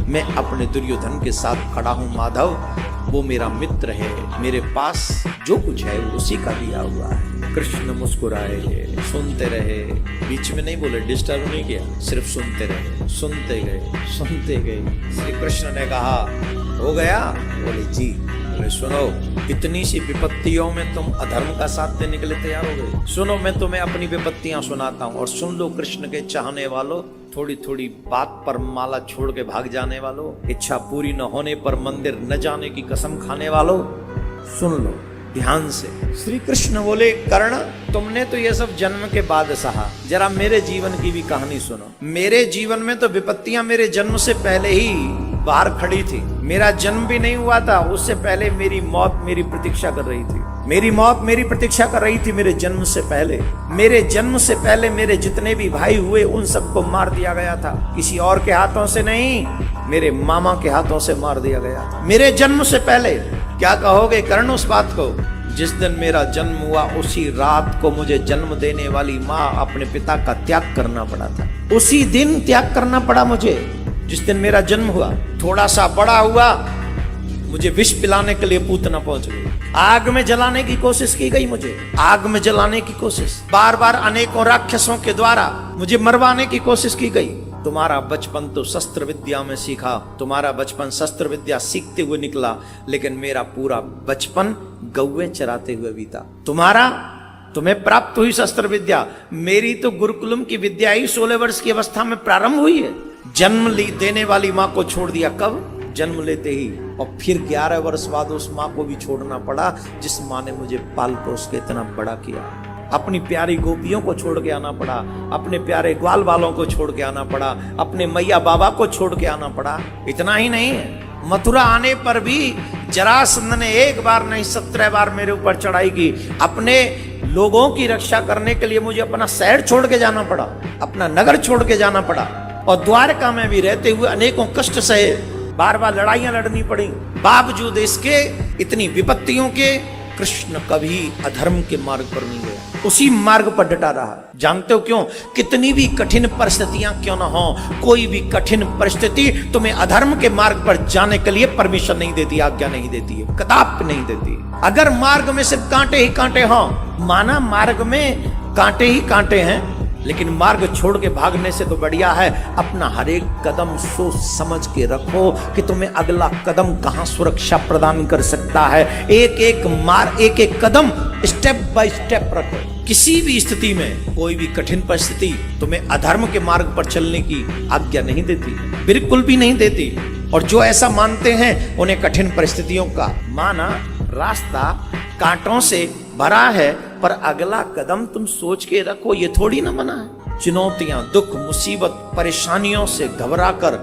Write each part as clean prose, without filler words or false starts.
मैं अपने दुर्योधन के साथ खड़ा हूँ माधव, वो मेरा मित्र है, मेरे पास जो कुछ है वो उसी का दिया हुआ है। कृष्ण मुस्कुराए, सुनते रहे, बीच में नहीं बोले, डिस्टर्ब नहीं किया, सिर्फ सुनते रहे, सुनते गए, सुनते गए। श्री कृष्ण ने कहा हो गया? बोले जी। बोले सुनो, इतनी सी विपत्तियों में तुम अधर्म का साथ देने के लिए तैयार हो गए? सुनो, मैं तुम्हें अपनी विपत्तियां सुनाता हूँ और सुन लो। कृष्ण के चाहने वालों, थोड़ी थोड़ी बात पर माला छोड़ के भाग जाने वालों, इच्छा पूरी न होने पर मंदिर न जाने की कसम खाने वालों, सुन लो ध्यान से। श्री कृष्ण बोले कर्ण, तुमने तो ये सब जन्म के बाद सहा, जरा मेरे जीवन की भी कहानी सुनो। मेरे जीवन में तो विपत्तियां मेरे जन्म से पहले ही बाहर खड़ी थी। मेरा जन्म भी नहीं हुआ था, उससे पहले मेरी मौत मेरी प्रतीक्षा कर रही थी। मेरी मौत मेरी प्रतीक्षा कर रही थी मेरे जन्म से पहले। मेरे जन्म से पहले मेरे जितने भी भाई हुए उन सबको मार दिया गया था, किसी और के हाथों से नहीं, मेरे मामा के हाथों से मार दिया गया था मेरे जन्म से पहले। क्या कहोगे कर्ण उस बात को? जिस दिन मेरा जन्म हुआ उसी रात को मुझे जन्म देने वाली माँ अपने पिता का त्याग करना पड़ा था। उसी दिन त्याग करना पड़ा मुझे, जिस दिन मेरा जन्म हुआ। थोड़ा सा बड़ा हुआ, मुझे विष पिलाने के लिए पूतना पहुंच गई। आग में जलाने की कोशिश की गई, मुझे आग में जलाने की कोशिश, बार बार अनेकों राक्षसों के द्वारा मुझे मरवाने की कोशिश की गई। तुम्हारा बचपन तो शस्त्र विद्या में सीखा, तुम्हारा बचपन शस्त्र विद्या सीखते हुए निकला, लेकिन मेरा पूरा बचपन गौएं चराते हुए बीता। तुम्हें प्राप्त हुई शस्त्र विद्या, मेरी तो गुरुकुलम की विद्या ही 16 वर्ष की अवस्था में प्रारंभ हुई है। जन्म देने वाली माँ को छोड़ दिया कब? जन्म लेते ही। और फिर 11 वर्ष बाद उस माँ को भी छोड़ना पड़ा जिस माँ ने मुझे पाल पोस के इतना बड़ा किया। अपनी प्यारी गोपियों को छोड़ के आना पड़ा, अपने प्यारे ग्वाल वालों को छोड़ के आना पड़ा, अपने मैया बाबा को छोड़ के आना पड़ा। इतना ही नहीं है, मथुरा आने पर भी जरासंध ने एक बार नहीं 17 बार मेरे ऊपर चढ़ाई की। अपने लोगों की रक्षा करने के लिए मुझे अपना शहर छोड़ के जाना पड़ा, अपना नगर छोड़ के जाना पड़ा, और द्वारका में भी रहते हुए अनेकों कष्ट सहे, बार बार लड़ाइयां लड़नी पड़ी। बावजूद इसके, इतनी विपत्तियों के, कृष्ण कभी अधर्म के मार्ग पर नहीं गया, उसी मार्ग पर डटा रहा। जानते हो क्यों? कितनी भी कठिन परिस्थितियां क्यों ना हो, कोई भी कठिन परिस्थिति तुम्हें अधर्म के मार्ग पर जाने के लिए परमिशन नहीं देती, आज्ञा नहीं देती है, कदापि नहीं देती। अगर मार्ग में सिर्फ कांटे ही कांटे हों, माना मार्ग में कांटे ही कांटे हैं, लेकिन मार्ग छोड़ के भागने से तो बढ़िया है अपना हर एक कदम सोच समझ के रखो कि तुम्हें अगला कदम कहां सुरक्षा प्रदान कर सकता है। एक एक कदम स्टेप बाय स्टेप रखो। किसी भी स्थिति में, कोई भी कठिन परिस्थिति तुम्हें अधर्म के मार्ग पर चलने की आज्ञा नहीं देती, बिल्कुल भी नहीं देती। और जो ऐसा मानते हैं उन्हें कठिन परिस्थितियों का माना रास्ता कांटों से भरा है, पर अगला कदम तुम सोच के रखो, ये थोड़ी ना मना है। चुनौतियां, दुख, मुसीबत, परेशानियों से घबराकर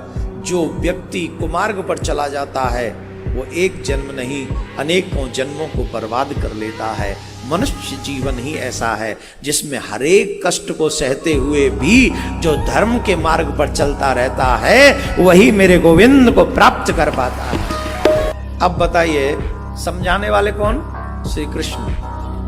जो व्यक्ति कुमार्ग पर चला जाता है वो एक जन्म नहीं अनेकों जन्मों को बर्बाद कर लेता है। मनुष्य जीवन ही ऐसा है जिसमें हर एक कष्ट को सहते हुए भी जो धर्म के मार्ग पर चलता रहता है वही मेरे गोविंद को प्राप्त कर पाता है। अब बताइए समझाने वाले कौन? श्री कृष्ण।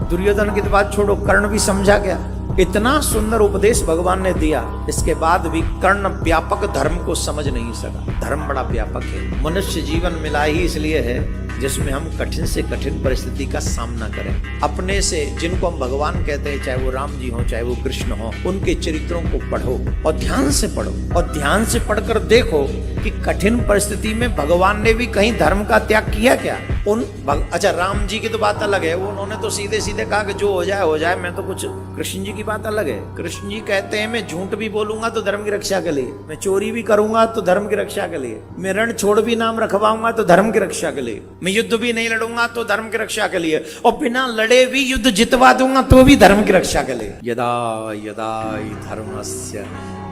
दुर्योधन की तो बात छोड़ो, कर्ण भी समझा गया। इतना सुंदर उपदेश भगवान ने दिया, इसके बाद भी कर्ण व्यापक धर्म को समझ नहीं सका। धर्म बड़ा व्यापक है। मनुष्य जीवन मिला ही इसलिए है जिसमें हम कठिन से कठिन परिस्थिति का सामना करें। अपने से जिनको हम भगवान कहते हैं, चाहे वो राम जी हो चाहे वो कृष्ण हो, उनके चरित्रों को पढ़ो और ध्यान से पढ़ो, और ध्यान से पढ़कर देखो कि कठिन परिस्थिति में भगवान ने भी कहीं धर्म का त्याग किया क्या? अच्छा, राम जी की तो बात अलग है, उन्होंने तो सीधे सीधे कहा कि जो हो जाए, मैं तो कुछ। कृष्ण जी की बात अलग है। कृष्ण जी कहते हैं मैं झूठ भी बोलूंगा तो धर्म की रक्षा के लिए, मैं चोरी भी करूंगा तो धर्म की रक्षा के लिए, मैं रण छोड़ भी नाम रखवाऊंगा तो धर्म की रक्षा के लिए, मैं युद्ध भी नहीं लड़ूंगा तो धर्म की रक्षा के लिए, और बिना लड़े भी युद्ध जितवा दूंगा तो भी धर्म की रक्षा के लिए। यदा यदा धर्मस्य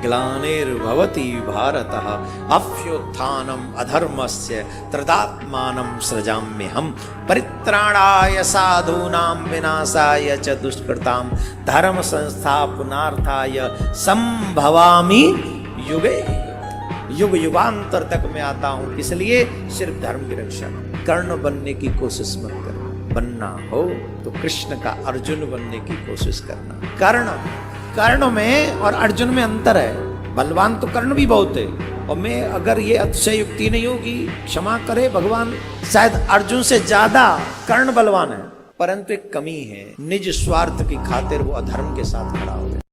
ग्लानिर्भवति भारतः अभ्युत्थानम् अधर्मस्य तदात्मानं सृजाम्यहम् परित्राणाय साधूनां विनाशाय च दुष्कृतां धर्म संस्थापनार्थाय संभवामि युगे। युग युगांतर तक मैं आता हूं, इसलिए सिर्फ धर्म की रक्षा। कर्ण बनने की कोशिश मत करना, बनना हो तो कृष्ण का अर्जुन बनने की कोशिश करना। कर्ण में और अर्जुन में अंतर है। बलवान तो कर्ण भी बहुत है, और मैं अगर ये अतिशयोक्ति नहीं होगी, क्षमा करे भगवान, शायद अर्जुन से ज्यादा कर्ण बलवान है, परंतु एक कमी है, निज स्वार्थ की खातिर वो अधर्म के साथ खड़ा हो गया।